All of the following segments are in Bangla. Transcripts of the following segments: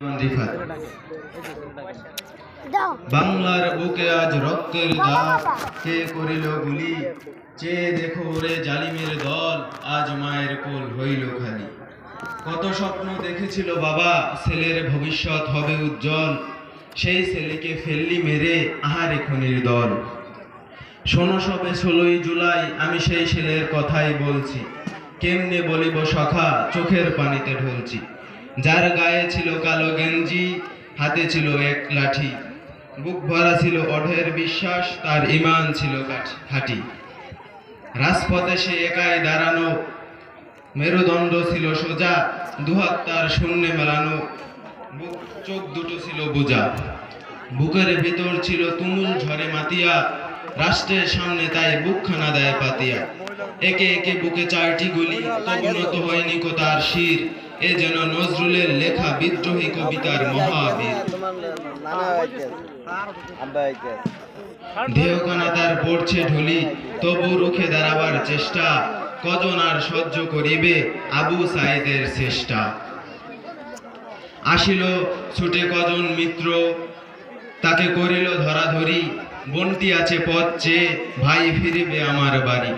রিফাত বাংলার বুকে আজ রক্তের দাগ, কে করিল গুলি, চেয়ে দেখো ওরে জালিমের দল, আজ মায়ের কোল হইল খালি। কত স্বপ্ন দেখেছিল বাবা, ছেলের ভবিষ্যৎ হবে উজ্জ্বল, সেই ছেলেকে ফেললি মেরে আহারে খনির দল। শোনো সবে 16ই জুলাই, আমি সেই ছেলের কথাই বলছি, কেমনে বলিব সখা, চোখের পানিতে ঢলছি। যার গায়ে ছিল কালো গেঞ্জি, হাতে ছিল এক লাঠি, বুক ভরা ছিল অঢের বিশ্বাস, তার ঈমান ছিল খাঁটি। রাজপথে সে একাই দাঁড়ানো, মেরুদণ্ড ছিল সোজা, দুহাত তার শূন্যে মেলানো, চোখ দুটো ছিল বোঝা। বুকের ভিতর ছিল তুমুল ঝড়ে মাতিয়া, রাষ্ট্রের সামনে তাই বুকখানা দেয় পাতিয়া। একে একে বুকে 4টি গুলি, তবু নত হয়নি কো তার শির, এ যেন নজরুলের লেখা বিদ্রোহী কবিতার মহাবীর। দেহখানা তার পড়ছে ঢুলি, তবু রুখে দাঁড়াবার চেষ্টা, কজন আর সহ্য করিবে আবু সাইদের চেষ্টা। আসিল ছুটে কজন মিত্র, তাকে করিল ধরাধরি, বন্টি আছে পথ চেয়ে, ভাই ফিরিবে আমার বাড়ি।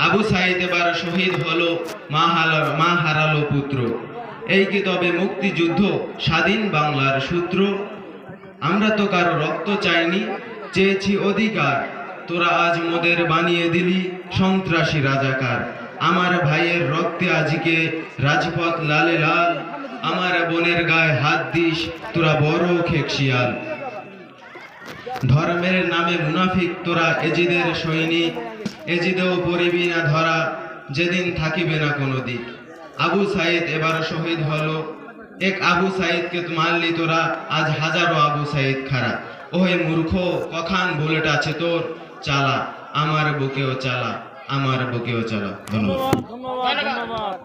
আবু সাইদ এবার শহীদ হলো, মা হারালো পুত্র। এই কি তবে মুক্তিযুদ্ধ, স্বাধীন বাংলার সূত্র? আমরা তো কারো রক্ত চাইনি, চেয়েছি অধিকার, তোরা আজ মোদের বানিয়ে দিলি সন্ত্রাসী রাজাকার। আমার ভাইয়ের রক্তে আজকে রাজপথ লালে লাল, আমার বোনের গায়ে হাত দিস তোরা বড় খেকশিয়াল। ধর্মের নামে মুনাফিক তোরা এজিদের সৈনিক, এজিদেও পড়িবি না ধরা, যেদিন থাকিবে না কোনো দিক। আবু সাইদ এবার শহীদ হলো, এক আবু সাইদকে মারলি তোরা, আজ হাজারো আবু সাইদ খারা। ওহে মূর্খ, কখান বুলেট আছে তোর, চালা আমার বুকেও চালা, আমার বুকেও চালা। ধন্যবাদ।